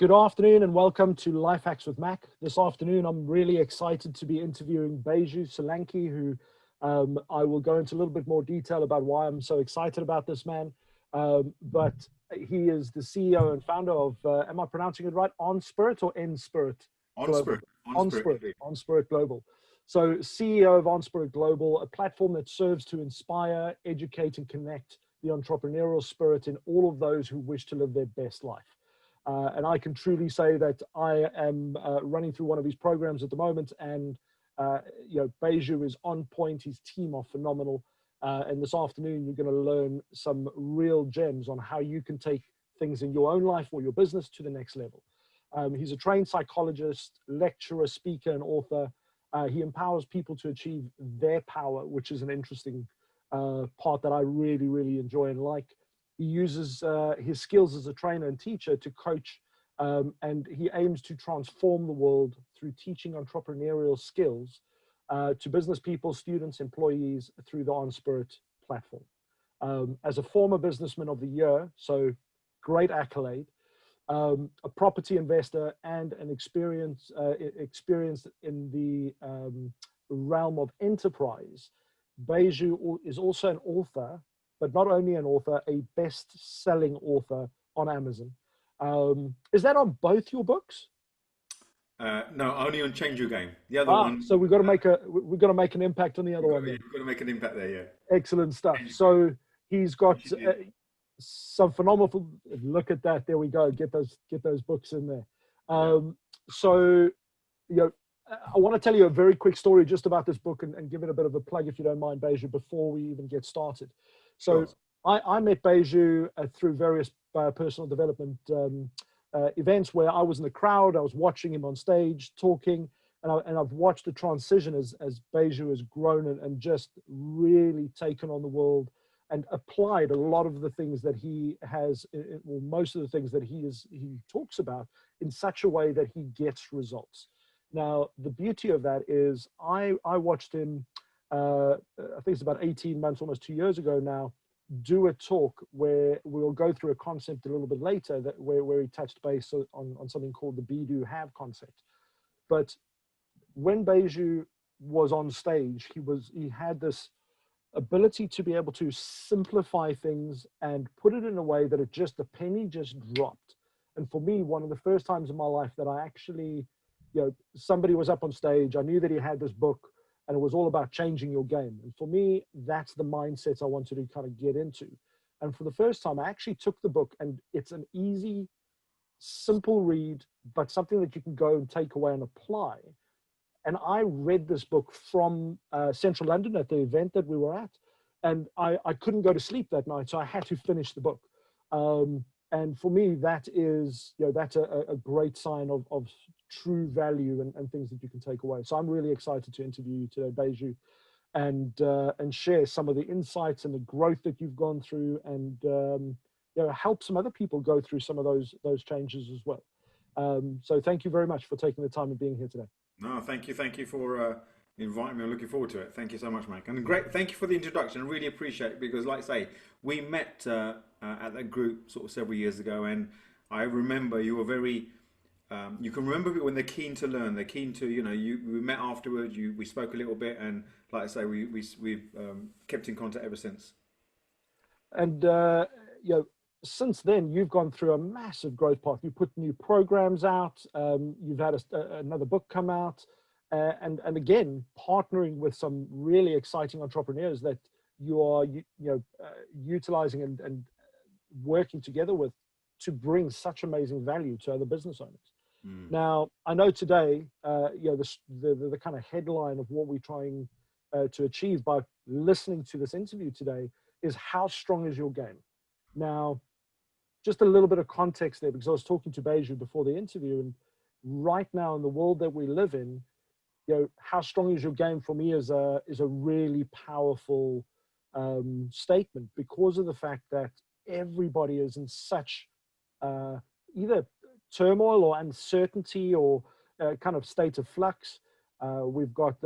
Good afternoon and welcome to Life Hacks with Mac. This afternoon, I'm really excited to be interviewing Baiju Solanki, who I will go into a little bit more detail about why I'm so excited about this man. But he is the CEO and founder of, am I pronouncing it right? EnSpirit or EnSpirit Global? EnSpirit Global. So CEO of EnSpirit Global, a platform that serves to inspire, educate, and connect the entrepreneurial spirit in all of those who wish to live their best life. And I can truly say that I am running through one of his programs at the moment, and Baiju is on point. His team are phenomenal. And this afternoon, you're going to learn some real gems on how you can take things in your own life or your business to the next level. He's a trained psychologist, lecturer, speaker, and author. He empowers people to achieve their power, which is an interesting part that I really, really enjoy and like. He uses his skills as a trainer and teacher to coach, and he aims to transform the world through teaching entrepreneurial skills to business people, students, employees through the EnSpirit platform. As a former businessman of the year, so great accolade, a property investor and an experience in the realm of enterprise, Baiju is also an author, but not only an author, a best-selling author on Amazon. Is that on both your books? No, only on Change Your Game. The other one. So we've got to make an impact on the other one. We've got to make an impact there, yeah. Excellent stuff. So he's got some phenomenal. Look at that! There we go. Get those books in there. So I want to tell you a very quick story just about this book and give it a bit of a plug, if you don't mind, Baiju, before we even get started. So I met Baiju through various personal development events where I was in the crowd. I was watching him on stage talking, and I've watched the transition as Baiju has grown and just really taken on the world and applied a lot of the things that he has, or most of the things that he talks about in such a way that he gets results. Now, the beauty of that is I watched him, I think it's about 18 months, almost 2 years ago now, do a talk where we'll go through a concept a little bit later where he touched base on something called the be, do, have concept. But when Baiju was on stage, he had this ability to be able to simplify things and put it in a way that the penny just dropped. And for me, one of the first times in my life that I actually, somebody was up on stage, I knew that he had this book, and it was all about changing your game. And for me, that's the mindset I wanted to kind of get into. And for the first time, I actually took the book, and it's an easy, simple read, but something that you can go and take away and apply. And I read this book from Central London at the event that we were at, and I couldn't go to sleep that night, so I had to finish the book. And for me, that is, that's a great sign of true value and things that you can take away. So I'm really excited to interview you today, Baiju, and share some of the insights and the growth that you've gone through, and help some other people go through some of those changes as well. So thank you very much for taking the time and being here today. No, thank you for inviting me. I'm looking forward to it. Thank you so much, Mike. And great, thank you for the introduction. I really appreciate it because, like I say, we met at that group sort of several years ago, and I remember you were very. You can remember when they're keen to learn. They're keen to, we met afterwards. We spoke a little bit, and like I say, we've kept in contact ever since. And since then, you've gone through a massive growth path. You put new programs out. You've had another book come out, and again, partnering with some really exciting entrepreneurs that you are utilizing and working together with to bring such amazing value to other business owners. Now, I know today, the kind of headline of what we're trying to achieve by listening to this interview today is how strong is your game? Now, just a little bit of context there, because I was talking to Baiju before the interview, and right now in the world that we live in, how strong is your game for me is a really powerful statement, because of the fact that everybody is in such either turmoil or uncertainty or kind of state of flux. We've got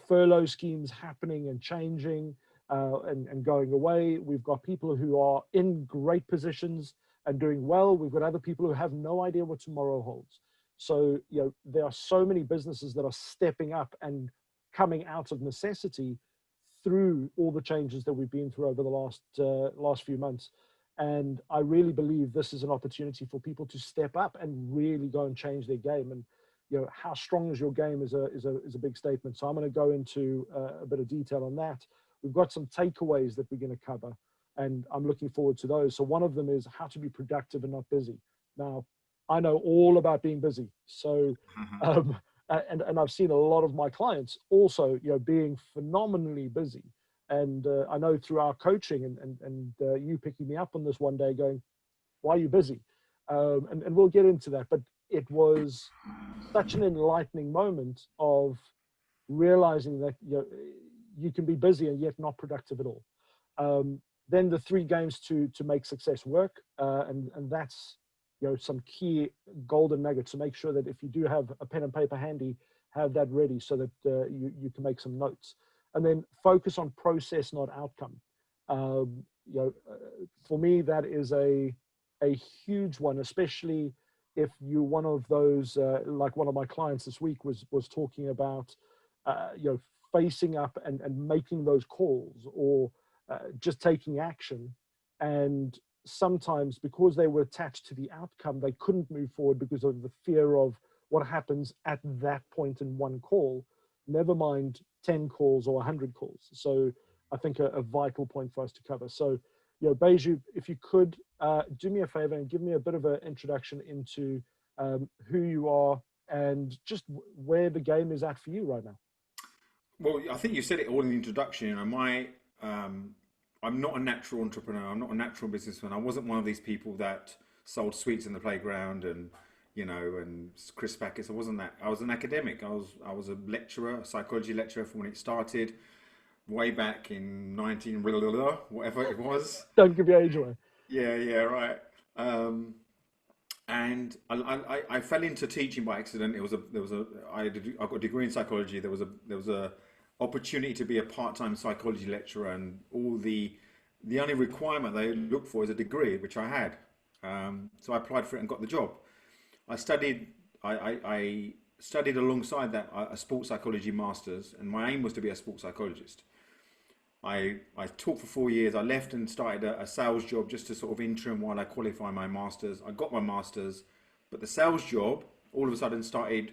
furlough schemes happening and changing and going away. We've got people who are in great positions and doing well. We've got other people who have no idea what tomorrow holds. So, there are so many businesses that are stepping up and coming out of necessity through all the changes that we've been through over the last few months. And I really believe this is an opportunity for people to step up and really go and change their game. And how strong is your game is a big statement. So I'm going to go into a bit of detail on that. We've got some takeaways that we're going to cover, and I'm looking forward to those. So one of them is how to be productive and not busy. Now, I know all about being busy. So, and I've seen a lot of my clients also, being phenomenally busy. And I know through our coaching and you picking me up on this one day going, why are you busy? And we'll get into that. But it was such an enlightening moment of realizing that you can be busy and yet not productive at all. Then the 3 games to make success work, and that's some key golden nuggets to make sure that if you do have a pen and paper handy, have that ready so that you can make some notes. And then focus on process, not outcome. For me, that is a huge one, especially if you're one of those, like one of my clients this week was talking about, facing up and making those calls, or just taking action. And sometimes because they were attached to the outcome, they couldn't move forward because of the fear of what happens at that point in one call, never mind 10 calls or 100 calls. So I think a vital point for us to cover. So, Baiju, if you could do me a favor and give me a bit of an introduction into who you are and just where the game is at for you right now. Well, I think you said it all in the introduction. I'm not a natural entrepreneur. I'm not a natural businessman. I wasn't one of these people that sold sweets in the playground and and crisp packets. I wasn't that. I was an academic. I was a lecturer, a psychology lecturer from when it started, way back in 19 blah, blah, blah, whatever it was. Don't give your age away. Yeah, right. And I fell into teaching by accident. I got a degree in psychology. There was a opportunity to be a part-time psychology lecturer, and the only requirement they look for is a degree, which I had. So I applied for it and got the job. I studied alongside that a sports psychology master's, and my aim was to be a sports psychologist. I taught for 4 years. I left and started a sales job just to sort of interim while I qualify my master's. I got my master's, but the sales job all of a sudden started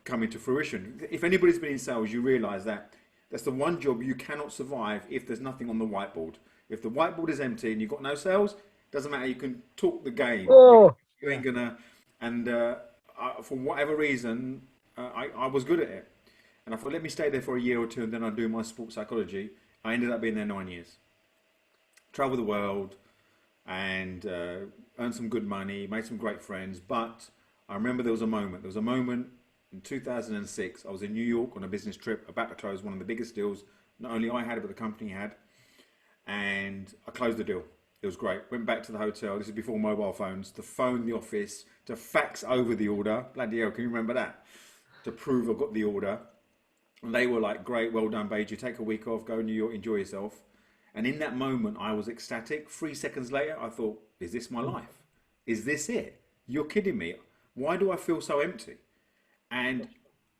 coming to fruition. If anybody's been in sales, you realize that that's the one job you cannot survive if there's nothing on the whiteboard. If the whiteboard is empty and you've got no sales, doesn't matter. You can talk the game. Oh, you ain't gonna. And for whatever reason, I was good at it. And I thought, let me stay there for a year or two and then I'll do my sports psychology. I ended up being there 9 years. Traveled the world and earned some good money, made some great friends. But I remember there was a moment. There was a moment in 2006. I was in New York on a business trip, about to close one of the biggest deals not only I had, but the company had. And I closed the deal. It was great. Went back to the hotel. This is before mobile phones. To phone the office, to fax over the order. Bloody hell, can you remember that? To prove I got the order. And they were like, great, well done, Baiju. Take a week off, go to New York, enjoy yourself. And in that moment, I was ecstatic. 3 seconds later, I thought, is this my life? Is this it? You're kidding me. Why do I feel so empty? And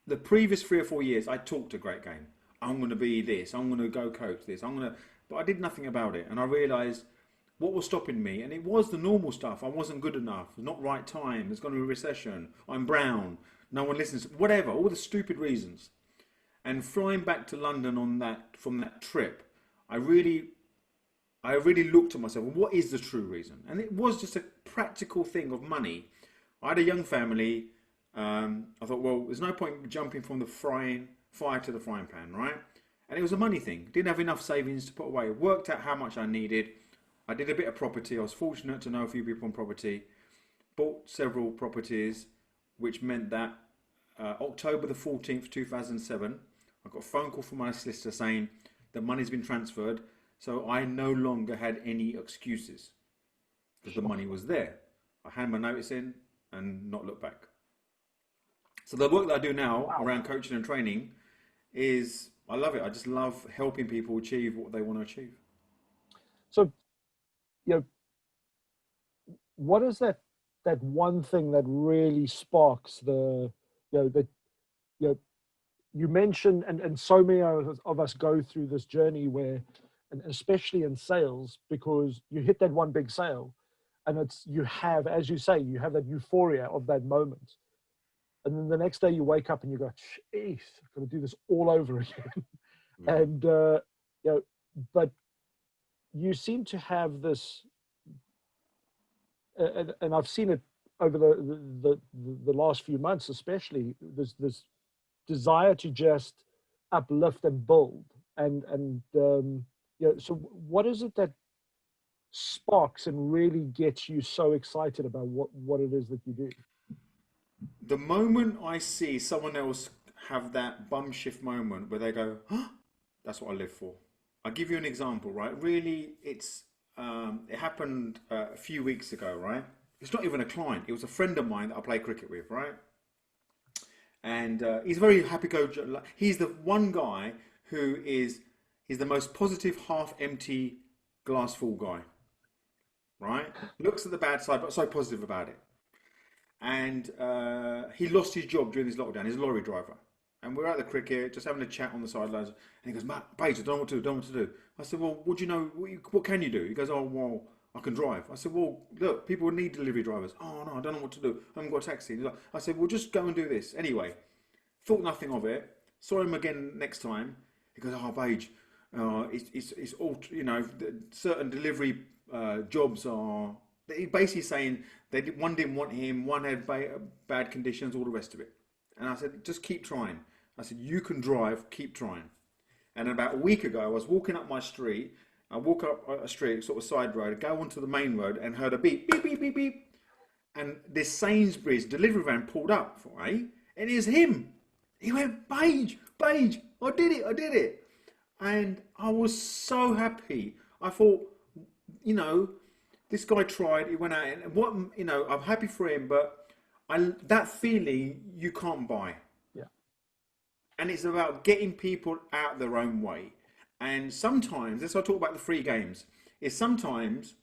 the previous 3 or 4 years, I talked a great game. I'm going to be this. I'm going to go coach this. But I did nothing about it. And I realized what was stopping me. And it was the normal stuff. I wasn't good enough. Not right time. There's going to be a recession. I'm brown. No one listens. Whatever. All the stupid reasons. And flying back to London from that trip, I really looked at myself. What is the true reason? And it was just a practical thing of money. I had a young family. I thought, well, there's no point jumping from the fire to the frying pan, right? And it was a money thing. Didn't have enough savings to put away. Worked out how much I needed. I did a bit of property. I was fortunate to know a few people on property. Bought several properties, which meant that October the 14th, 2007, I got a phone call from my solicitor saying the money's been transferred. So I no longer had any excuses because the money was there. I hand my notice in and not look back. So the work that I do now around coaching and training is, I love it. I just love helping people achieve what they want to achieve. So, what is that one thing that really sparks the, that, you mentioned, and so many of us go through this journey where, and especially in sales, because you hit that one big sale, and you have, as you say, you have that euphoria of that moment, and then the next day you wake up and you go, "Jeez, I've got to do this all over again." And but you seem to have this, and I've seen it over the last few months, especially this desire to just uplift and build, and so what is it that sparks and really gets you so excited about what it is that you do? The moment I see someone else have that bum shift moment where they go, huh, that's what I live for. I'll give you an example, right? Really, it happened a few weeks ago, right? It's not even a client. It was a friend of mine that I play cricket with, right? And he's very happy-go. He's the one guy who he's the most positive, half-empty, glass-full guy, right? Looks at the bad side, but so positive about it. And he lost his job during this lockdown. He's a lorry driver. And we're at the cricket, just having a chat on the sidelines. And he goes, Matt, Baiju, don't know what to do, don't know what to do. I said, well, what do you know? What can you do? He goes, oh, well, I can drive. I said, well, look, people need delivery drivers. Oh, no, I don't know what to do. I haven't got a taxi. I said, well, just go and do this. Anyway, thought nothing of it. Saw him again next time. He goes, oh, Baiju, it's all, certain delivery jobs are... He's basically saying one didn't want him, one had bad conditions, all the rest of it. And I said, just keep trying. I said, you can drive, keep trying. And about a week ago, I was walking up my street. I walk up a street, sort of side road, go onto the main road and heard a beep, beep, beep, beep, beep. And this Sainsbury's delivery van pulled up for me, and it was him. He went, Baiju, Baiju, I did it. And I was so happy. I thought, this guy tried, he went out, and I'm happy for him, but that feeling you can't buy. Yeah. And it's about getting people out their own way. And sometimes, that's why I talk about the free games, is sometimes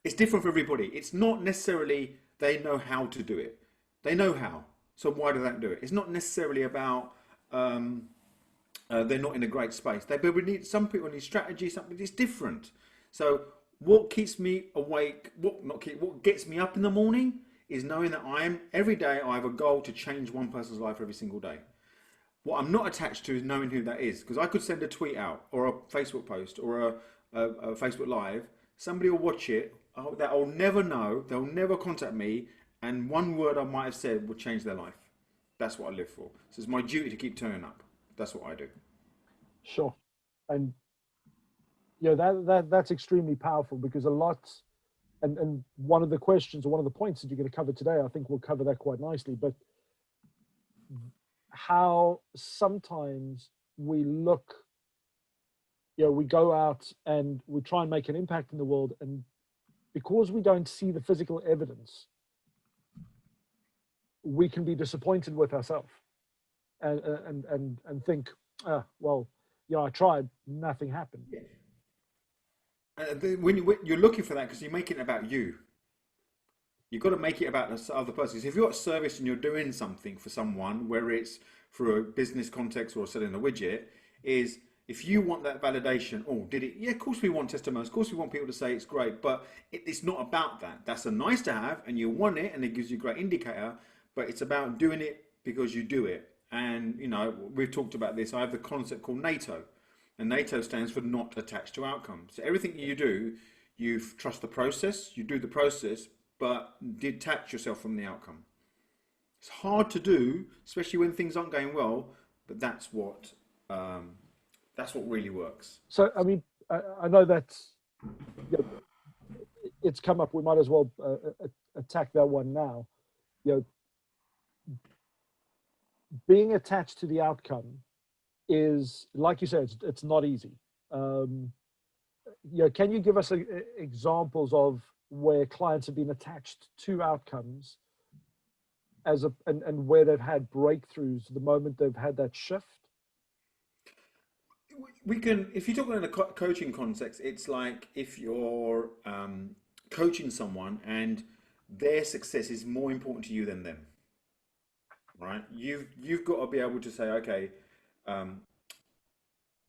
it's different for everybody. It's not necessarily they know how to do it. They know how. So why do they do it? It's not necessarily about they're not in a great space. Some people need strategy, something it's different. So what keeps me awake, what gets me up in the morning is knowing that every day I have a goal to change one person's life every single day. What I'm not attached to is knowing who that is, because I could send a tweet out or a Facebook post or a Facebook Live. Somebody will watch it that I'll never know, they'll never contact me, and one word I might have said will change their life. That's what I live for. So it's my duty to keep turning up. That's what I do. Sure. And that's extremely powerful, because a lot, and one of the questions or one of the points that you're going to cover today, I think we'll cover that quite nicely, but how sometimes we look, we go out and we try and make an impact in the world, and because we don't see the physical evidence, we can be disappointed with ourselves and think, well, I tried, nothing happened. Yeah. When you're looking for that, because you're making it about you. You've got to make it about the other person. So if you've got a service and you're doing something for someone, whether it's for a business context or selling a widget, is if you want that validation, oh, did it? Yeah, of course we want testimonials. Of course we want people to say it's great, but it's not about that. That's a nice to have, and you want it, and it gives you a great indicator, but it's about doing it because you do it. And, we've talked about this. I have the concept called NATO. And NATO stands for not attached to outcomes. So everything you do, you trust the process, you do the process, but detach yourself from the outcome. It's hard to do, especially when things aren't going well, but that's what really works. So, I mean, I know that's, it's come up. We might as well attack that one now. Being attached to the outcome is, like you said, it's not easy. Can you give us examples of where clients have been attached to outcomes and where they've had breakthroughs the moment they've had that shift? We can, if you're talking in a coaching context, it's like if you're coaching someone and their success is more important to you than them, right? You've got to be able to say, okay, um,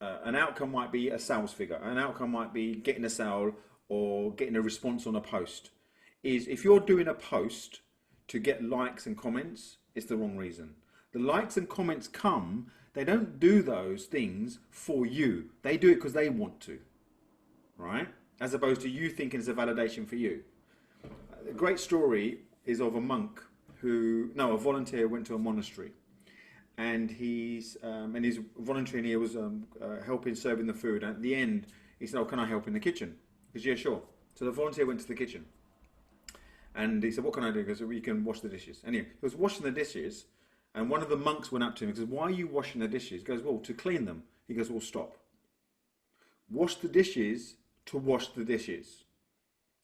an outcome might be a sales figure. An outcome might be getting a sale or getting a response on a post. Is if you're doing a post to get likes and comments, it's the wrong reason. The likes and comments come, they don't do those things for you. They do it because they want to, right? As opposed to you thinking it's a validation for you. A great story is of a monk a volunteer went to a monastery, and he's volunteering. He was helping serving the food. And at the end, he said, "Oh, can I help in the kitchen?" He said, "Yeah, sure." So the volunteer went to the kitchen, and he said, "What can I do?" He goes, "You can wash the dishes." Anyway, he was washing the dishes, and one of the monks went up to him and says, "Why are you washing the dishes?" He goes, "Well, to clean them." He goes, "Well, stop. Wash the dishes to wash the dishes.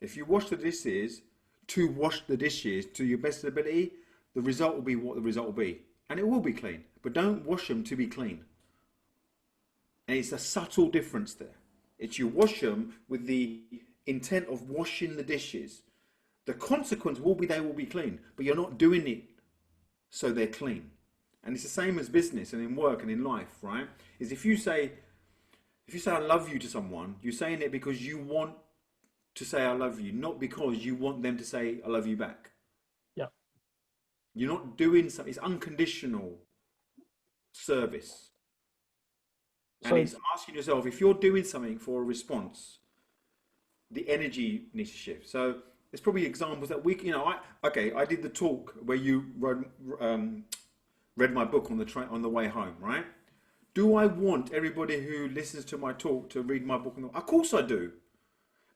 If you wash the dishes to wash the dishes to your best ability, the result will be what the result will be. And it will be clean. But don't wash them to be clean." And it's a subtle difference there. It's you wash them with the intent of washing the dishes. The consequence will be they will be clean, but you're not doing it so they're clean. And it's the same as business and in work and in life, right? Is if you say I love you to someone, you're saying it because you want to say I love you, not because you want them to say I love you back. Yeah. You're not doing something, it's unconditional service. And it's asking yourself, if you're doing something for a response, the energy needs to shift. So there's probably examples that I did the talk where you read my book on the train on the way home, right? Do I want everybody who listens to my talk to read my book? Of course I do.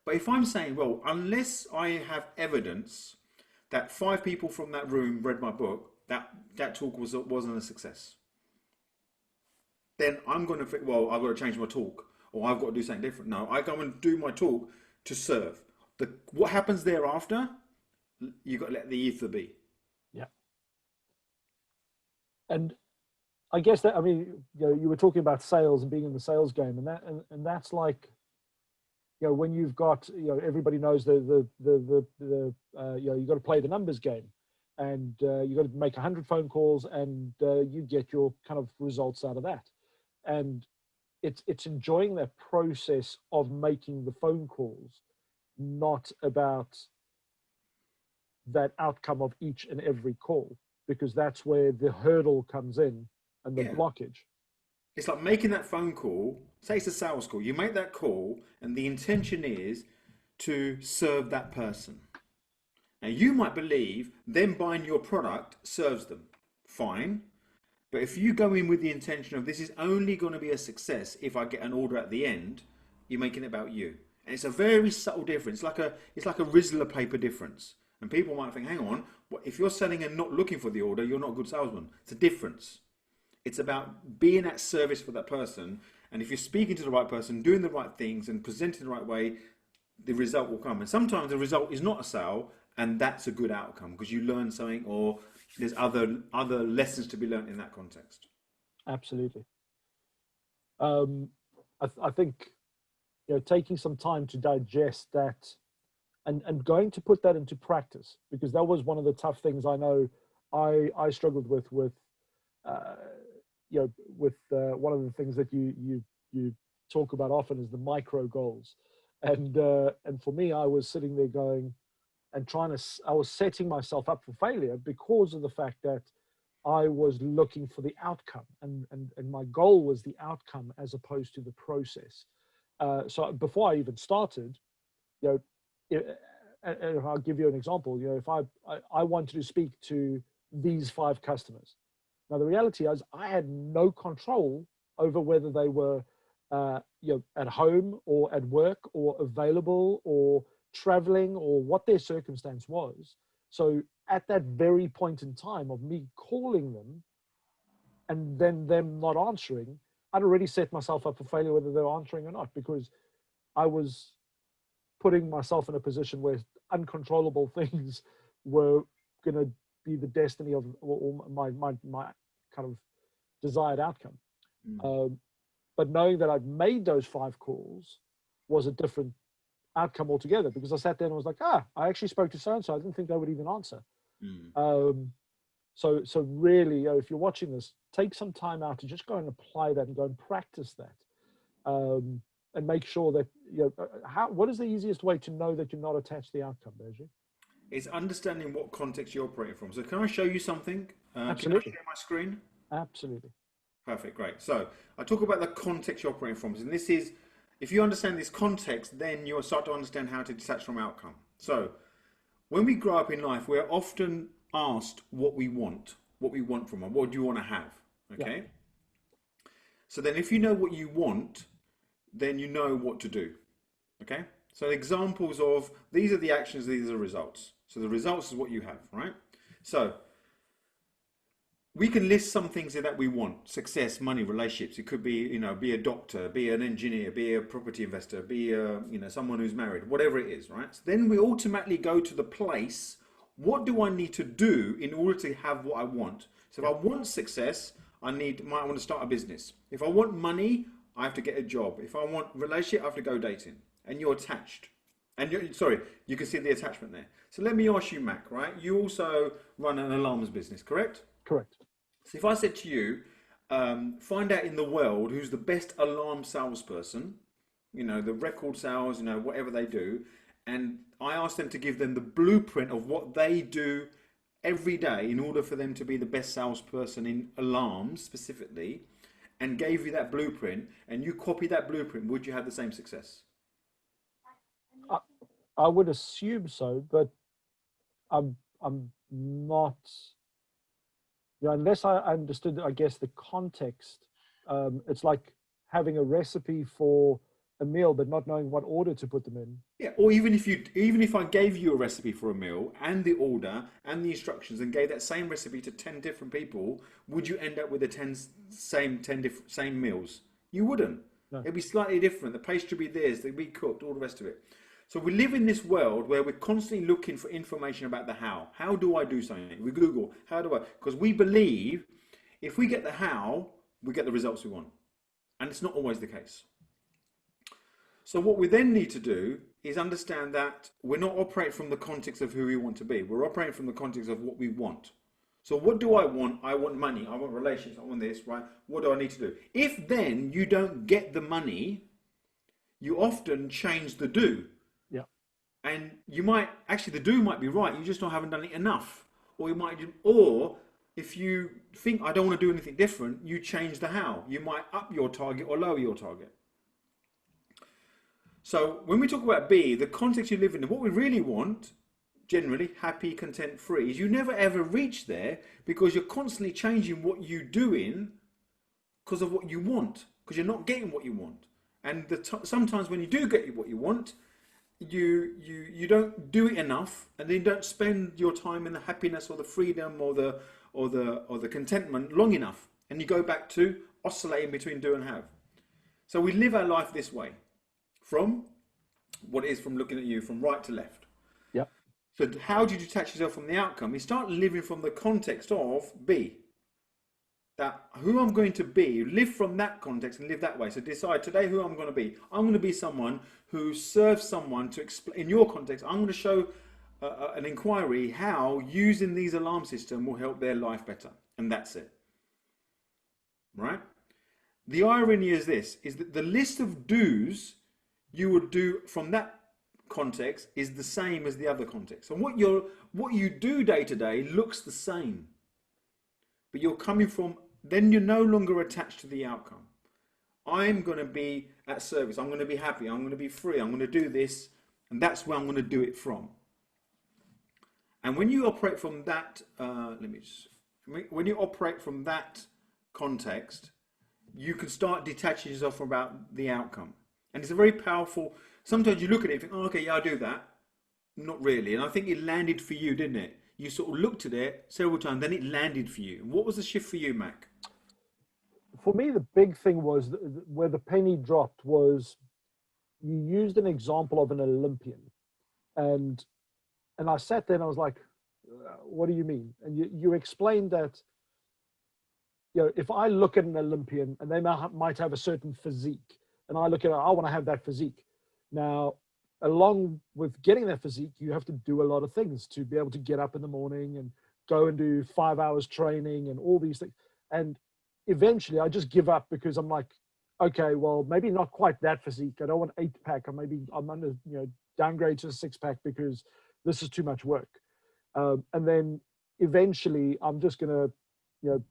But if I'm saying, well, unless I have evidence that 5 people from that room read my book, that talk wasn't a success, then I'm going to think, well, I've got to change my talk or I've got to do something different. No, I go and do my talk to serve. What happens thereafter, you've got to let the ether be. Yeah. And I guess that, I mean, you were talking about sales and being in the sales game, and that's like, when you've got, everybody knows you got to play the numbers game, and you got to make 100 phone calls, and you get your kind of results out of that. And it's enjoying that process of making the phone calls, not about that outcome of each and every call, because that's where the hurdle comes in and the blockage. It's like making that phone call, say it's a sales call, you make that call and the intention is to serve that person. Now you might believe them buying your product serves them, fine. But if you go in with the intention of this is only going to be a success if I get an order at the end, you're making it about you. And it's a very subtle difference. It's like a Rizzler paper difference. And people might think, hang on, if you're selling and not looking for the order, you're not a good salesman. It's a difference. It's about being at service for that person. And if you're speaking to the right person, doing the right things and presenting the right way, the result will come. And sometimes the result is not a sale, and that's a good outcome because you learn something or there's other lessons to be learned in that context. Absolutely. I think taking some time to digest that and going to put that into practice, because that was one of the tough things I know I struggled with one of the things that you talk about often is the micro goals, and for me, I was sitting there going and I was setting myself up for failure because of the fact that I was looking for the outcome, and my goal was the outcome as opposed to the process. So before I even started, and I'll give you an example. If I wanted to speak to these 5 customers, now the reality is I had no control over whether they were at home or at work or available or traveling or what their circumstance was. So at that very point in time of me calling them and then them not answering, I'd already set myself up for failure whether they were answering or not, because I was putting myself in a position where uncontrollable things were going to be the destiny of my kind of desired outcome. But knowing that I'd made those 5 calls was a different outcome altogether, because I sat there and I was like, I actually spoke to so-and-so. I didn't think they would even answer. So really, if you're watching this, take some time out to just go and apply that and go and practice that. And make sure that, what is the easiest way to know that you're not attached to the outcome, Baiju? It's understanding what context you're operating from. So can I show you something? Absolutely. Can I share my screen? Absolutely. Perfect, great. So I talk about the context you're operating from. And this is, if you understand this context, then you'll start to understand how to detach from outcome. So when we grow up in life, we're often asked what we want from them. What do you want to have? Okay. Yeah. So then if you know what you want, then you know what to do. Okay. So examples of, these are the actions, these are the results. So the results is what you have, right? So we can list some things that we want: success, money, relationships. It could be, be a doctor, be an engineer, be a property investor, be someone who's married, whatever it is, right? So then we automatically go to the place, what do I need to do in order to have what I want? So if I want success, I want to start a business. If I want money, I have to get a job. If I want relationship, I have to go dating. And you're attached. And you can see the attachment there. So let me ask you, Mac, right? You also run an alarms business, correct? Correct. So if I said to you, find out in the world who's the best alarm salesperson, the record sales, whatever they do, and I asked them to give them the blueprint of what they do every day in order for them to be the best salesperson in alarms specifically, and gave you that blueprint, and you copy that blueprint, would you have the same success? I would assume so, but I'm not, unless I understood, I guess, the context. It's like having a recipe for a meal, but not knowing what order to put them in. Yeah, or even if I gave you a recipe for a meal and the order and the instructions and gave that same recipe to 10 different people, would you end up with the same meals? You wouldn't. No. It'd be slightly different. The pastry would be theirs, they'd be cooked, all the rest of it. So we live in this world where we're constantly looking for information about the how. How do I do something? We Google, how do I? Because we believe if we get the how, we get the results we want. And it's not always the case. So what we then need to do is understand that we're not operating from the context of who we want to be. We're operating from the context of what we want. So what do I want? I want money. I want relationships. I want this, right? What do I need to do? If then you don't get the money, you often change the do. Yeah. And you might, actually the do might be right. You just haven't done it enough. Or if you think I don't want to do anything different, you change the how. You might up your target or lower your target. So when we talk about B, the context you live in, what we really want, generally happy, content, free, is you never ever reach there because you're constantly changing what you're doing because of what you want, because you're not getting what you want. And sometimes when you do get what you want, you don't do it enough, and then you don't spend your time in the happiness or the freedom or the contentment long enough, and you go back to oscillating between do and have. So we live our life this way. From what it is from looking at you from right to left. Yep. So how do you detach yourself from the outcome? You start living from the context of be. That who I'm going to be, live from that context and live that way. So decide today who I'm going to be. I'm going to be someone who serves someone to explain. In your context, I'm going to show an inquiry how using these alarm system will help their life better. And that's it. Right? The irony is this, is that the list of do's you would do from that context is the same as the other context. So what you do day to day looks the same, but you're coming from, then you're no longer attached to the outcome. I'm going to be at service. I'm going to be happy. I'm going to be free. I'm going to do this. And that's where I'm going to do it from. And when you operate from that, when you operate from that context, you can start detaching yourself from about the outcome. And it's a very powerful, sometimes you look at it and think, oh, okay, yeah, I'll do that. Not really. And I think it landed for you, didn't it? You sort of looked at it several times, then it landed for you. What was the shift for you, Mac? For me, the big thing was where the penny dropped was you used an example of an Olympian. And I sat there and I was like, what do you mean? And you explained that, if I look at an Olympian and they might have a certain physique, and I look at it, I want to have that physique. Now, along with getting that physique, you have to do a lot of things to be able to get up in the morning and go and do 5 hours training and all these things. And eventually I just give up because I'm like, okay, well, maybe not quite that physique. I don't want 8-pack, or maybe I'm under, downgrade to a 6-pack because this is too much work. And then eventually I'm just going to,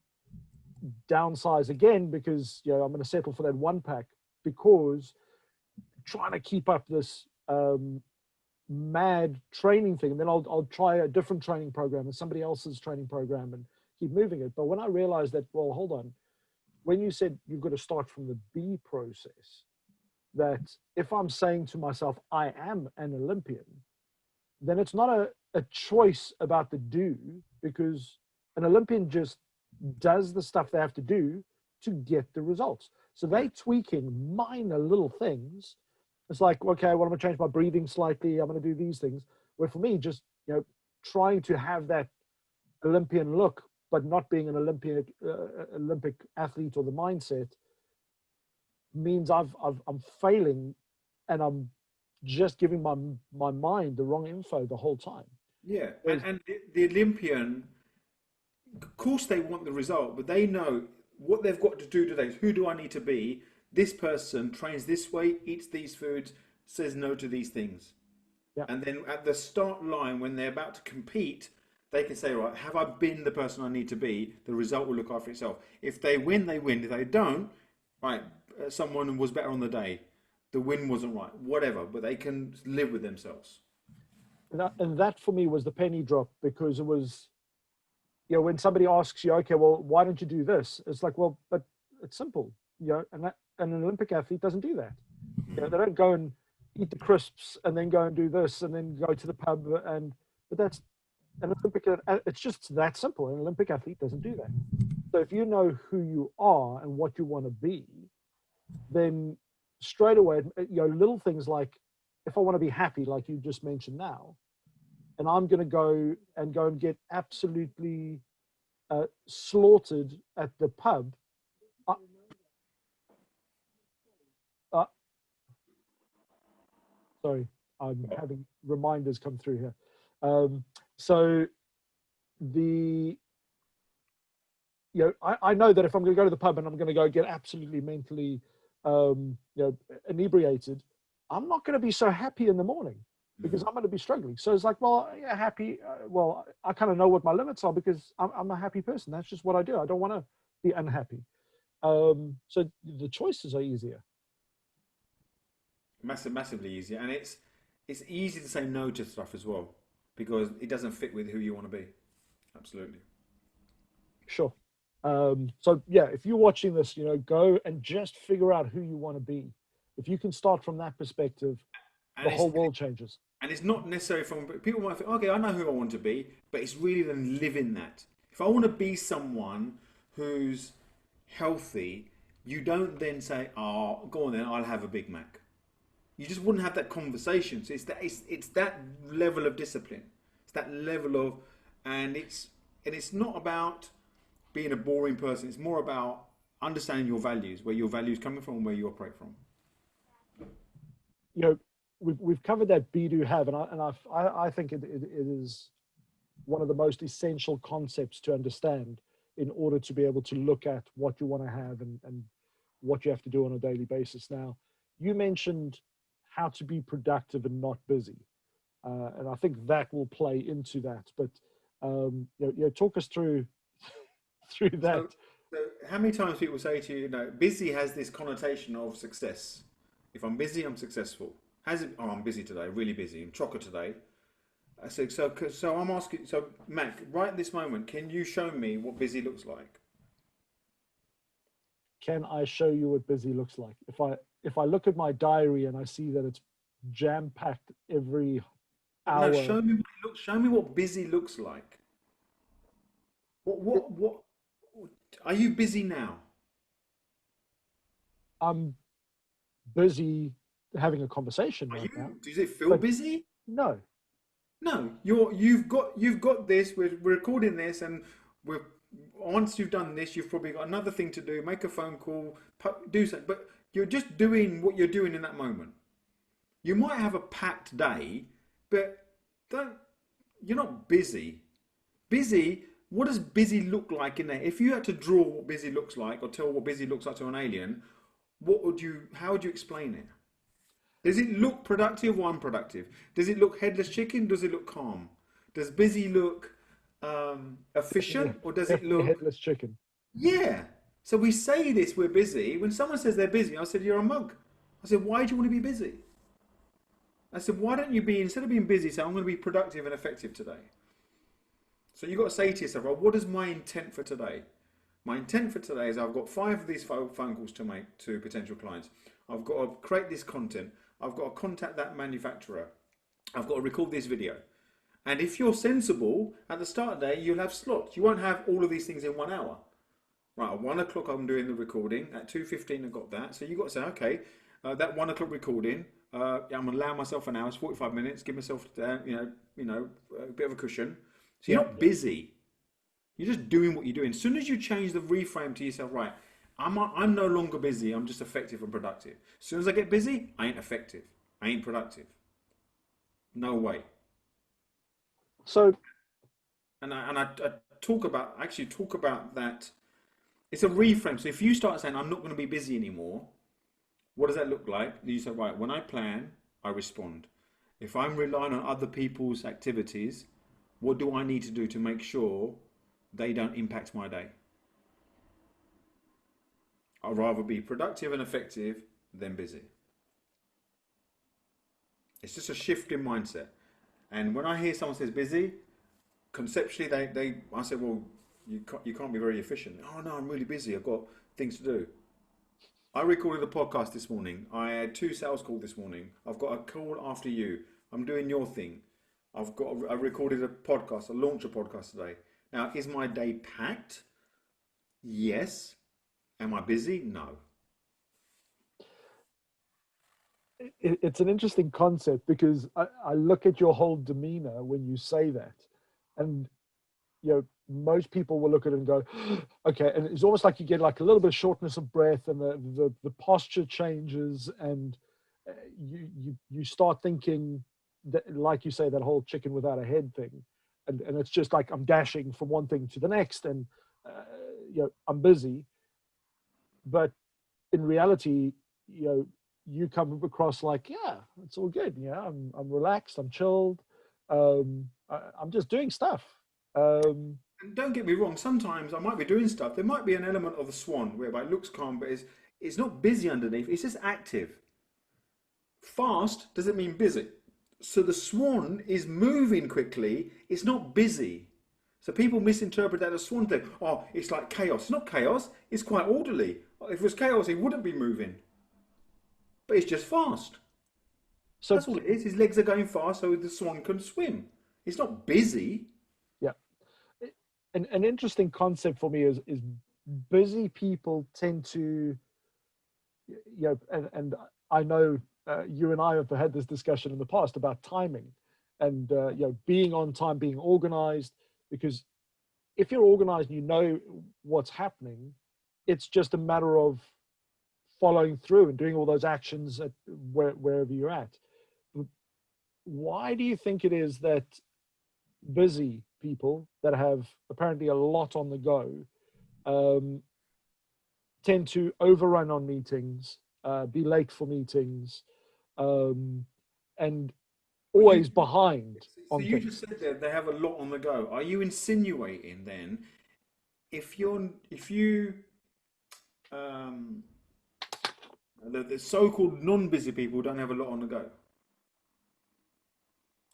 downsize again because, I'm going to settle for that 1-pack, because trying to keep up this mad training thing, and then I'll try a different training program and somebody else's training program and keep moving it. But when I realized that, well, hold on, when you said you've got to start from the B process, that if I'm saying to myself, I am an Olympian, then it's not a choice about the do, because an Olympian just does the stuff they have to do to get the results. So they tweaking minor little things. It's like, okay, well, I'm going to change my breathing slightly. I'm going to do these things. Where for me, just, trying to have that Olympian look, but not being an Olympic athlete, or the mindset, means I'm failing, and I'm just giving my mind the wrong info the whole time. Yeah, and the Olympian, of course they want the result, but they know what they've got to do today. Who do I need to be? This person trains this way, eats these foods, says no to these things. Yeah. And then at the start line, when they're about to compete, they can say, right, have I been the person I need to be? The result will look after itself. If they win, they win. If they don't, right, someone was better on the day. The win wasn't right, whatever, but they can live with themselves. And that for me was the penny drop, because it was, when somebody asks you, okay, well, why don't you do this? It's like, well, but it's simple, and an Olympic athlete doesn't do that. They don't go and eat the crisps and then go and do this and then go to the pub. But that's an Olympic, it's just that simple. An Olympic athlete doesn't do that. So if you know who you are and what you want to be, then straight away, little things like, if I want to be happy, like you just mentioned now, and I'm going to go and get absolutely slaughtered at the pub. Sorry, I'm having reminders come through here. So I know that if I'm going to go to the pub and I'm going to go get absolutely mentally, inebriated, I'm not going to be so happy in the morning, because I'm going to be struggling. So it's like, well, yeah, happy. Well, I kind of know what my limits are, because I'm a happy person. That's just what I do. I don't want to be unhappy. So the choices are easier. Massively easier. And it's easy to say no to stuff as well, because it doesn't fit with who you want to be. Absolutely. Sure. So yeah, if you're watching this, go and just figure out who you want to be. If you can start from that perspective, the whole world changes. And it's not necessarily from, people might think, okay, I know who I want to be, but it's really then living that. If I want to be someone who's healthy, you don't then say, oh, go on then, I'll have a Big Mac. You just wouldn't have that conversation. So it's that level of discipline. It's that level of, and it's not about being a boring person. It's more about understanding your values, where your values coming from, and where you operate from. We've covered that be, do, have, and I think it is one of the most essential concepts to understand in order to be able to look at what you want to have and what you have to do on a daily basis. Now, you mentioned how to be productive and not busy, and I think that will play into that. But talk us through that. So how many times people say to you, busy has this connotation of success. If I'm busy, I'm successful. Oh, I'm busy today, really busy. I'm chocker today. So I'm asking, so Mac, right this moment, can you show me what busy looks like? Can I show you what busy looks like? If I look at my diary and I see that it's jam-packed every hour. No, show me what busy looks like. What are you busy now? I'm busy having a conversation right now. Does it feel busy? No. No, you've got this. We're recording this, and once you've done this, you've probably got another thing to do. Make a phone call, do something. But you're just doing what you're doing in that moment. You might have a packed day, but don't, you're not busy. Busy, what does busy look like in there? If you had to draw what busy looks like or tell what busy looks like to an alien, how would you explain it? Does it look productive or unproductive? Does it look headless chicken? Does it look calm? Does busy look Yeah, efficient or does it definitely look, headless chicken. yeah? So we say this, we're busy. When someone says they're busy, I said, you're a mug. I said, why do you want to be busy? I said, why don't you be, instead of being busy, say, I'm going to be productive and effective today. So you've got to say to yourself, well, what is my intent for today? My intent for today is I've got 5 of these phone calls to make to potential clients. I've got to create this content. I've got to contact that manufacturer. I've got to record this video. And if you're sensible, at the start of the day, you'll have slots. You won't have all of these things in 1 hour. Right, at 1 o'clock I'm doing the recording. At 2:15 I've got that. So you've got to say, okay, that 1 o'clock recording, I'm going to allow myself an hour, it's 45 minutes, give myself, a bit of a cushion. So you're Yeah. not busy. You're just doing what you're doing. As soon as you change the reframe to yourself, right, I'm no longer busy, I'm just effective and productive. As soon as I get busy, I ain't effective. I ain't productive. No way. So And I talk about, actually talk about that. It's a reframe. So if you start saying, I'm not going to be busy anymore, what does that look like? You say, right, when I plan, I respond. If I'm relying on other people's activities, what do I need to do to make sure they don't impact my day? I'd rather be productive and effective than busy. It's just a shift in mindset. And when I hear someone says busy, conceptually, I say, well, you can't be very efficient. Oh no, I'm really busy. I've got things to do. I recorded a podcast this morning. I had 2 sales calls this morning. I've got a call after you. I'm doing your thing. I recorded a podcast. I launched a podcast today. Now, is my day packed? Yes. Am I busy? No. it's an interesting concept because I look at your whole demeanor when you say that, and most people will look at it and go, okay, and it's almost like you get like a little bit of shortness of breath, and the posture changes, and you start thinking that, like you say, that whole chicken without a head thing, and it's just like I'm dashing from one thing to the next, and I'm busy, but in reality, you come across like, yeah, it's all good. Yeah, I'm relaxed, I'm chilled, I'm just doing stuff. And don't get me wrong, sometimes I might be doing stuff. There might be an element of the swan whereby it looks calm, but it's not busy underneath. It's just active. Fast doesn't mean busy. So the swan is moving quickly. It's not busy. So people misinterpret that as swan thing. Oh, it's like chaos. It's not chaos. It's quite orderly. If it was chaos, it wouldn't be moving. But it's just fast. So That's all it is. His legs are going fast so the swan can swim. It's not busy. yeah, an interesting concept for me is busy people tend to, and I know you and I have had this discussion in the past about timing, and being on time, being organized, because if you're organized and you know what's happening, it's just a matter of following through and doing all those actions at wherever you're at. Why do you think it is that busy people that have apparently a lot on the go tend to overrun on meetings, be late for meetings, and Well, always behind so on you things? just said that they have a lot on the go. Are you insinuating then if you um, the so-called non-busy people don't have a lot on the go?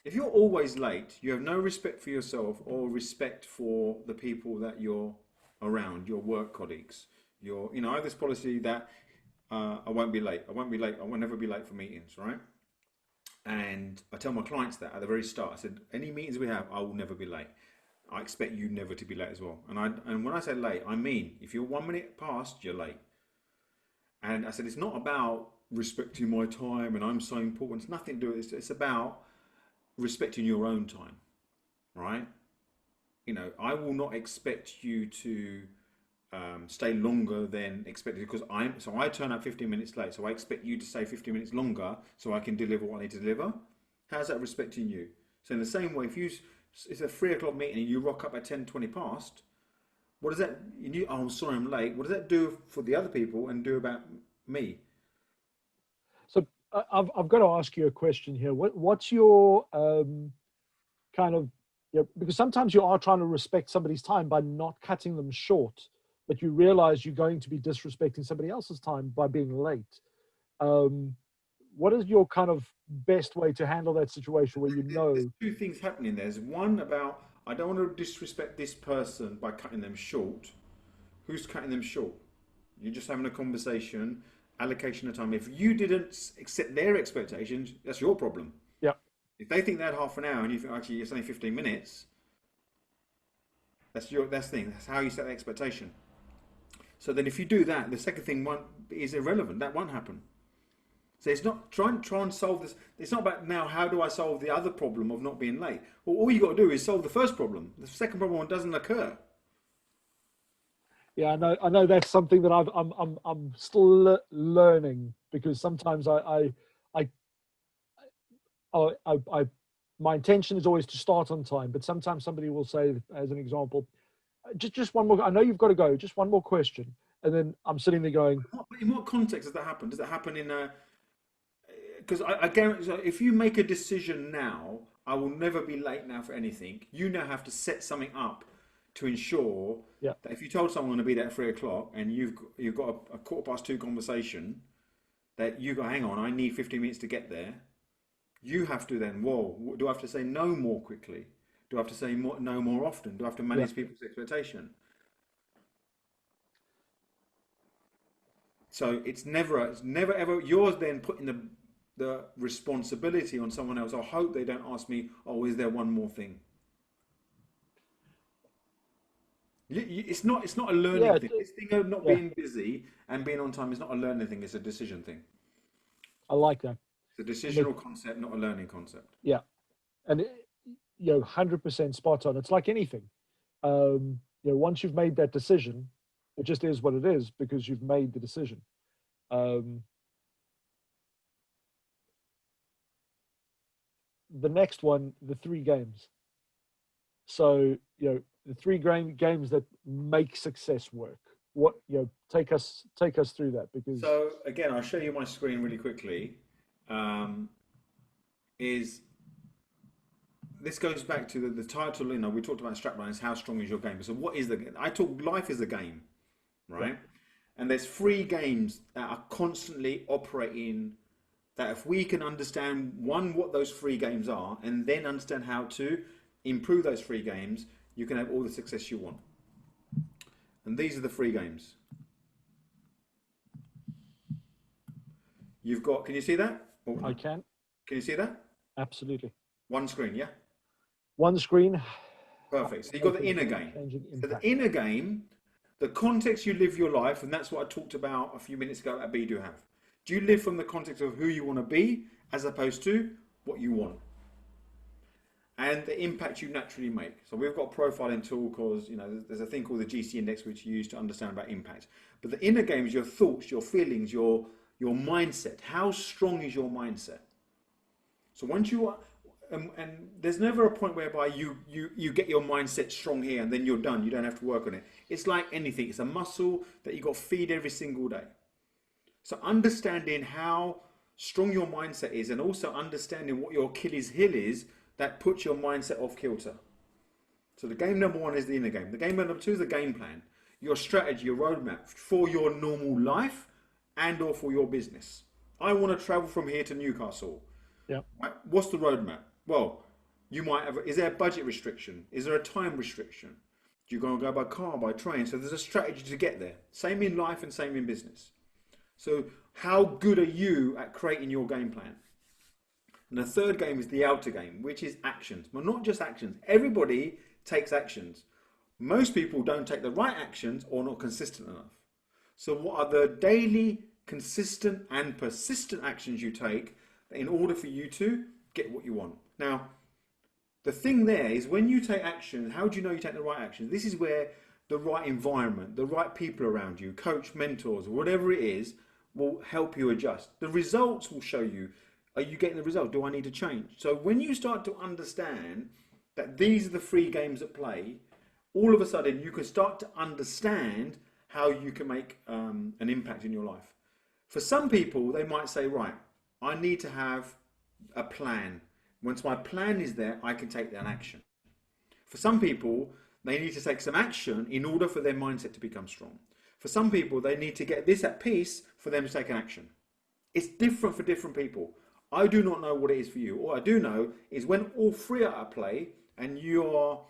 If you're always late, you have no respect for yourself or respect for the people that you're around, your work colleagues. I have this policy that I won't be late. I won't be late. I will never be late for meetings, right? And I tell my clients that at the very start. I said, any meetings we have, I will never be late. I expect you never to be late as well. And when I say late, I mean if you're 1 minute past, you're late. And I said it's not about respecting my time and I'm so important. It's nothing to do with it. It's about respecting your own time, right? I will not expect you to stay longer than expected because I turn up 15 minutes late, so I expect you to stay 15 minutes longer so I can deliver what I need to deliver. How's that respecting you? So in the same way, if it's a 3 o'clock meeting and you rock up at 10:20 past, what does that, oh, I'm sorry I'm late. What does that do for the other people and do about me? So I've got to ask you a question here. What's your kind of, because sometimes you are trying to respect somebody's time by not cutting them short, but you realize you're going to be disrespecting somebody else's time by being late. What is your kind of best way to handle that situation where There's two things happening. There's one about, I don't want to disrespect this person by cutting them short. Who's cutting them short? You're just having a conversation, allocation of time. If you didn't accept their expectations, that's your problem. Yeah. If they think they had half an hour and you think actually it's only 15 minutes, that's the thing. That's how you set the expectation. So then if you do that, the second thing is irrelevant. That won't happen. So it's not try and solve this. It's not about now how do I solve the other problem of not being late. Well, all you got to do is solve the first problem. The second problem doesn't occur. Yeah, I know that's something that I'm still learning, because sometimes I my intention is always to start on time, but sometimes somebody will say, as an example, just one more. I know you've got to go. Just one more question, and then I'm sitting there going, in what context does that happen? Does that happen in a? Because I guarantee, if you make a decision now, I will never be late now for anything. You now have to set something up to ensure yeah, that if you told someone to be there at 3 o'clock and you've got a 2:15 conversation, that you go, hang on, I need 15 minutes to get there. You have to then, whoa, do I have to say no more quickly? Do I have to say no more often? Do I have to manage people's expectation? So it's never ever, you're then putting the responsibility on someone else. I hope they don't ask me, oh, is there one more thing? It's not a learning thing. This thing of not being busy and being on time is not a learning thing. It's a decision thing. I like that. It's a decisional concept, not a learning concept. Yeah, and 100% spot on. It's like anything. Once you've made that decision, it just is what it is because you've made the decision. The next one, the 3 games. So, the 3 games that make success work. What, take us through that, because. So again, I'll show you my screen really quickly. This goes back to the title, we talked about strapline is how strong is your game. So what is life is a game, right? Yeah. And there's 3 games that are constantly operating, that if we can understand what those 3 games are, and then understand how to improve those 3 games, you can have all the success you want. And these are the 3 games. You've got, can you see that? I can. Can you see that? Absolutely. One screen, yeah? One screen. Perfect. So you've got the inner game. So the inner game, the context you live your life, and that's what I talked about a few minutes ago at Baiju Have. Do you live from the context of who you want to be as opposed to what you want? And the impact you naturally make. So we've got a profiling tool because, there's a thing called the GC index which you use to understand about impact. But the inner game is your thoughts, your feelings, your mindset. How strong is your mindset? So once you are, and there's never a point whereby you get your mindset strong here and then you're done. You don't have to work on it. It's like anything. It's a muscle that you got to feed every single day. So understanding how strong your mindset is, and also understanding what your Achilles heel is, that puts your mindset off kilter. So the game number 1 is the inner game. The game number 2 is the game plan. Your strategy, your roadmap for your normal life and or for your business. I want to travel from here to Newcastle. Yeah. What's the roadmap? Well, you might have, is there a budget restriction? Is there a time restriction? Do you go by car, by train? So there's a strategy to get there. Same in life and same in business. So how good are you at creating your game plan? And the third game is the outer game, which is actions. But not just actions. Everybody takes actions. Most people don't take the right actions or not consistent enough. So what are the daily, consistent and persistent actions you take in order for you to get what you want? Now, the thing there is when you take action, how do you know you take the right action? This is where the right environment, the right people around you, coach, mentors, whatever it is, will help you adjust. The results will show you, are you getting the result? Do I need to change? So when you start to understand that these are the three games at play, all of a sudden you can start to understand how you can make an impact in your life. For some people, they might say, right, I need to have a plan. Once my plan is there, I can take that action. For some people, they need to take some action in order for their mindset to become strong. For some people, they need to get this at peace for them to take an action. It's different for different people. I do not know what it is for you. All I do know is when all three are at play and you're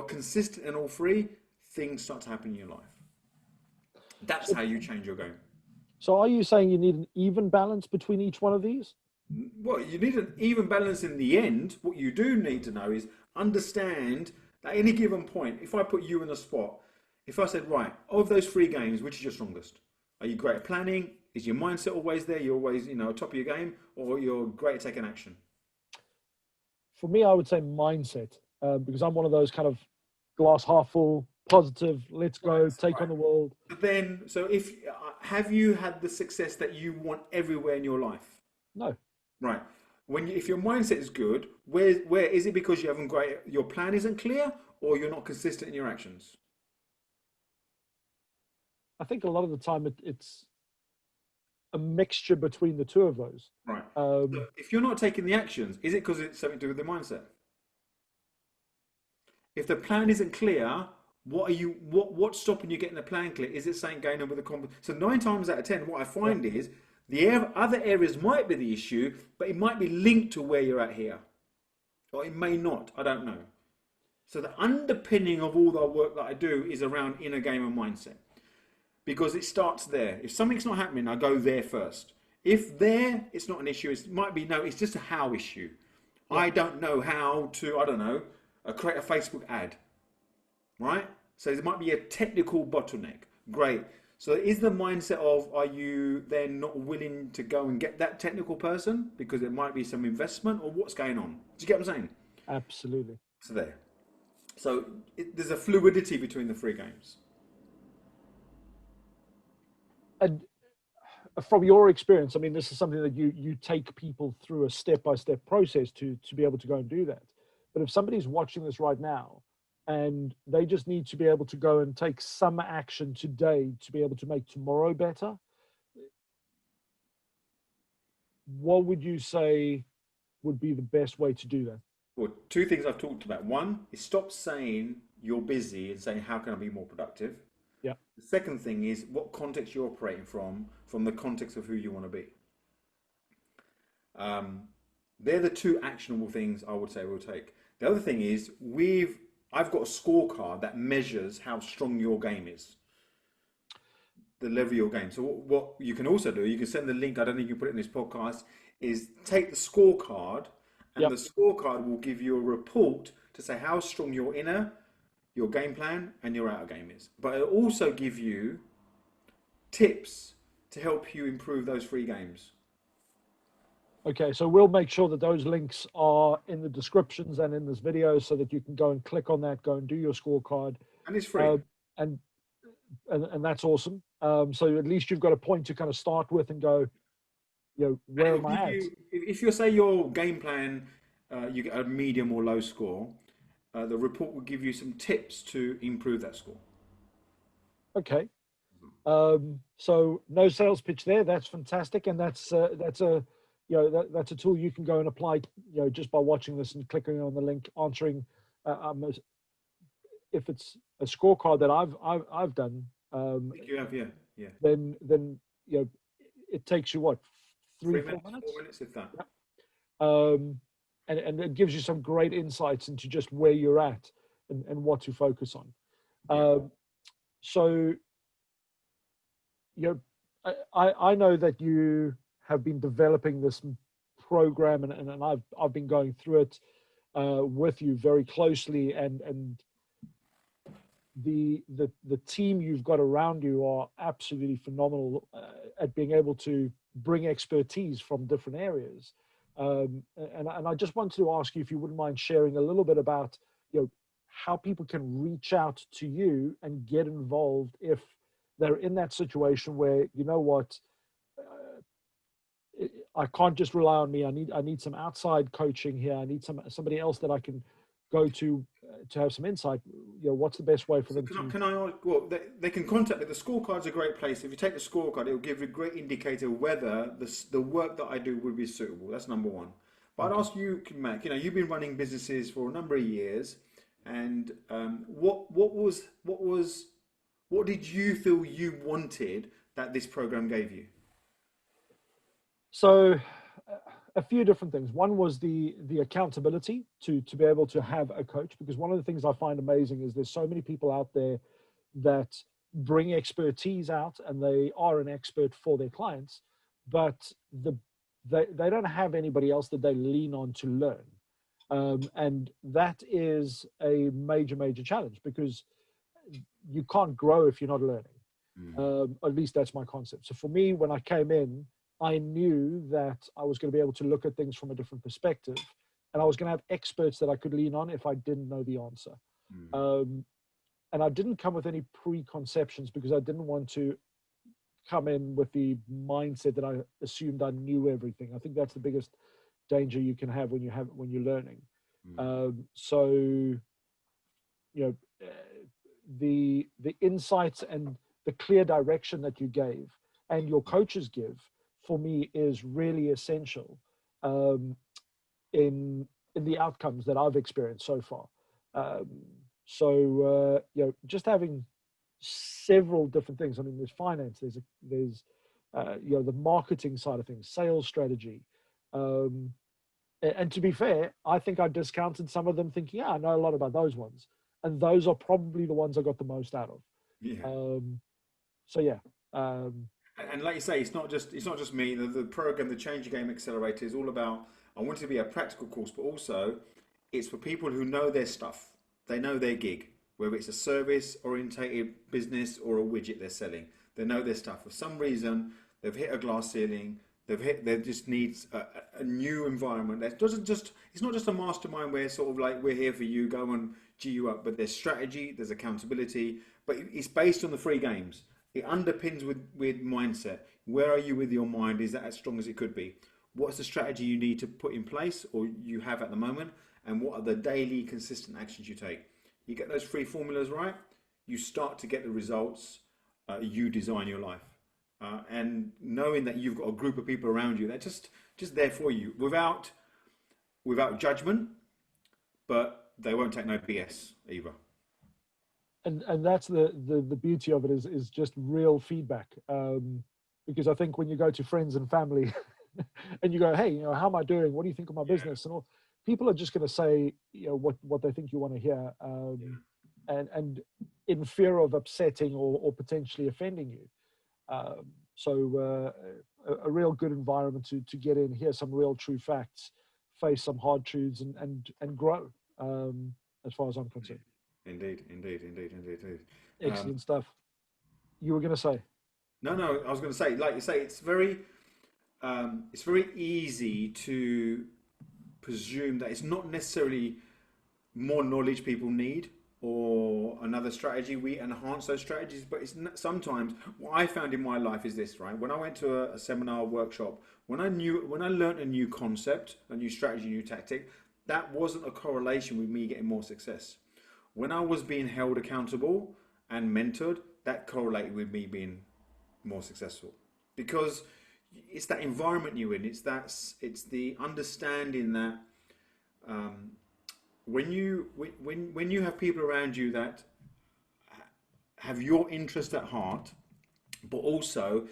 consistent in all three, things start to happen in your life. That's how you change your game. So are you saying you need an even balance between each one of these? Well, you need an even balance in the end. What you do need to know is understand that at any given point, if I put you in a spot, if I said, right, of those three games, which is your strongest? Are you great at planning? Is your mindset always there? You're always, top of your game, or you're great at taking action? For me, I would say mindset, because I'm one of those kind of glass half full, positive, let's go, take on the world. But then, so have you had the success that you want everywhere in your life? No. Right. If your mindset is good, where is it because you haven't your plan isn't clear, or you're not consistent in your actions? I think a lot of the time it's a mixture between the two of those. Right. So if you're not taking the actions, is it because it's something to do with the mindset? If the plan isn't clear, what's stopping you getting the plan clear? Is it saying going on with the So 9 times out of 10, what I find is the other areas might be the issue, but it might be linked to where you're at here, or it may not. I don't know. So the underpinning of all the work that I do is around inner game and mindset, because it starts there. If something's not happening, I go there first. If there, it's not an issue. It might be it's just a how issue. Yeah. I don't know how to, create a Facebook ad, right? So there might be a technical bottleneck. Great. So is the mindset of, are you then not willing to go and get that technical person because there might be some investment, or what's going on? Do you get what I'm saying? Absolutely. So there. So there's a fluidity between the three games. And from your experience, I mean, this is something that you take people through a step-by-step process to be able to go and do that. But if somebody's watching this right now and they just need to be able to go and take some action today to be able to make tomorrow better, what would you say would be the best way to do that? Well, 2 things I've talked about. One is stop saying you're busy and saying, how can I be more productive? Yeah. The second thing is what context you're operating from the context of who you want to be. They're the 2 actionable things I would say we'll take. The other thing is I've got a scorecard that measures how strong your game is, the level of your game. So what you can also do, you can send the link, I don't think you can put it in this podcast, is take the scorecard, and the scorecard will give you a report to say how strong your game plan and your outer game is. But it'll also give you tips to help you improve those 3 games. Okay, so we'll make sure that those links are in the descriptions and in this video so that you can go and click on that, go and do your scorecard. And it's free. And that's awesome. So at least you've got a point to kind of start with and go, where am I at? If you say your game plan, you get a medium or low score, the report will give you some tips to improve that score. Okay. So no sales pitch there. That's fantastic. And that's a tool you can go and apply, just by watching this and clicking on the link, answering, if it's a scorecard that I've done, I think you have, yeah. Then it takes you what, 3 minutes, 4 minutes? 4 minutes if that. Yeah. And it gives you some great insights into just where you're at and what to focus on. So I know that you have been developing this program, and I've been going through it with you very closely, and the team you've got around you are absolutely phenomenal at being able to bring expertise from different areas. And I just wanted to ask you if you wouldn't mind sharing a little bit about how people can reach out to you and get involved if they're in that situation where, you know what, I can't just rely on me. I need some outside coaching here. I need somebody else that I can go to have some insight. You know, what's the best way for So them to? can I ask, well, they can contact me. The scorecard's a great place. If you take the scorecard, it will give you a great indicator whether the work that I do would be suitable. That's number one. But I'd Okay. ask you, Mac, you know, you've been running businesses for a number of years, and what did you feel you wanted that this program gave you? So, a few different things. One was the accountability to be able to have a coach, because one of the things I find amazing is there's so many people out there that bring expertise out and they are an expert for their clients, but they don't have anybody else that they lean on to learn. And that is a major challenge, because you can't grow if you're not learning. At least that's my concept. So for me, when I came in, I knew that I was going to be able to look at things from a different perspective, and I was going to have experts that I could lean on if I didn't know the answer. Um, and I didn't come with any preconceptions, because I didn't want to come in with the mindset that I assumed I knew everything. I think that's the biggest danger you can have when you're learning. So you know, the insights and the clear direction that you gave and your coaches give, for me, is really essential um, in the outcomes that I've experienced so far. Um, you know, just having several different things. I mean, there's finance, there's you know, the marketing side of things, sales strategy. Um, and to be fair, I think I discounted some of them, thinking, yeah, I know a lot about those ones, and those are probably the ones I got the most out of. Yeah. So yeah, um, And like you say, it's not just me. The program, the Change Your Game Accelerator, is all about. I want it to be a practical course, but also it's for people who know their stuff. They know their gig, whether it's a service orientated business or a widget they're selling. They know their stuff. For some reason, they've hit a glass ceiling. They just needs a new environment. That doesn't just. It's not just a mastermind where sort of like we're here for you, go and G you up. But there's strategy, there's accountability. But it's based on the free games. It underpins with mindset. Where are you with your mind? Is that as strong as it could be? What's the strategy you need to put in place or you have at the moment? And what are the daily consistent actions you take? You get those three formulas right, you start to get the results you design your life. And knowing that you've got a group of people around you that just there for you without judgment, but they won't take no BS either. and that's the beauty of it, is just real feedback. Because I think when you go to friends and family and you go, hey, you know, how am I doing? What do you think of my Yeah, business? And all, people are just going to say, you know, what they think you want to hear, yeah, and in fear of upsetting or potentially offending you. A real good environment to get in, hear some real true facts, face some hard truths, and grow. As far as I'm concerned. indeed. Um, Excellent stuff. You were going to say, no, I was going to say, like you say, it's very easy to presume that it's not necessarily more knowledge people need or another strategy. We enhance those strategies, but sometimes what I found in my life is this, right? When I went to a seminar workshop, when I learned a new concept, a new strategy, a new tactic, that wasn't a correlation with me getting more success. When I was being held accountable and mentored, that correlated with me being more successful because it's that environment you're in. It's the understanding that um, when you have people around you that have your interest at heart, but also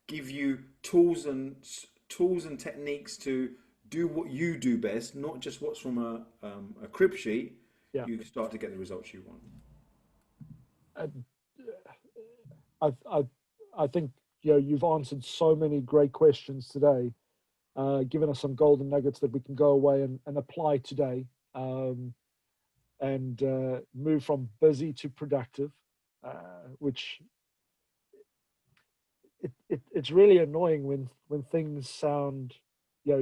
give you tools and techniques to do what you do best, not just what's from a crib sheet, yeah, you start to get the results you want. uh, I, I, I think, you know, you've answered so many great questions today, given us some golden nuggets that we can go away and apply today, and move from busy to productive, which it's really annoying when things sound, you know,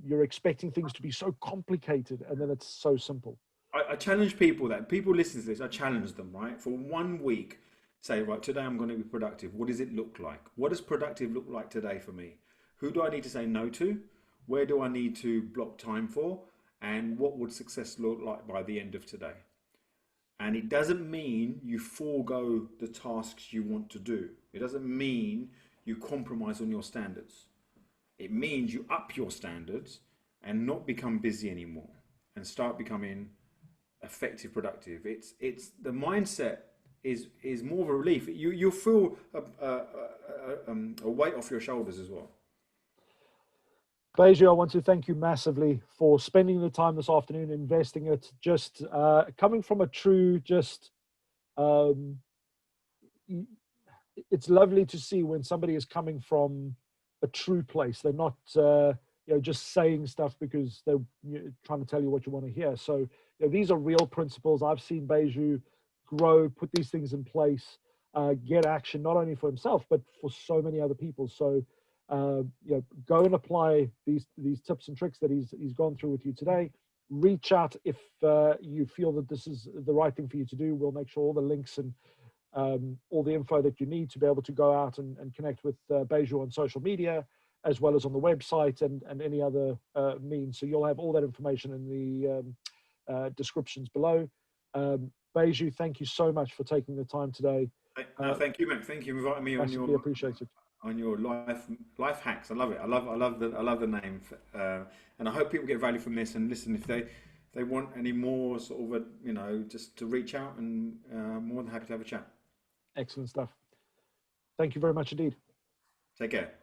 you're expecting things to be so complicated and then it's so simple. I challenge people that people listen to this. I challenge them, right? For 1 week, say, right, today I'm going to be productive. What does it look like? What does productive look like today for me? Who do I need to say no to? Where do I need to block time for? And what would success look like by the end of today? And it doesn't mean you forego the tasks you want to do. It doesn't mean you compromise on your standards. It means you up your standards and not become busy anymore and start becoming effective, productive. It's the mindset is more of a relief. You'll feel a weight off your shoulders as well. Baiju, I want to thank you massively for spending the time this afternoon, investing it, just coming from a true, just um, it's lovely to see when somebody is coming from a true place. They're not, just saying stuff because they're trying to tell you what you want to hear. So, these are real principles. I've seen Baiju grow, put these things in place, get action not only for himself but for so many other people. So, go and apply these tips and tricks that he's gone through with you today. Reach out if you feel that this is the right thing for you to do. We'll make sure all the links and all the info that you need to be able to go out and connect with Baiju on social media, as well as on the website and any other means. So you'll have all that information in the descriptions below. Baiju, thank you so much for taking the time today. No, thank you, Mac. Thank you for inviting me Massively appreciated. On your life hacks. I love it. I love the name, and I hope people get value from this. And listen, if they want any more sort of just to reach out, and more than happy to have a chat. Excellent stuff. Thank you very much indeed. Take care.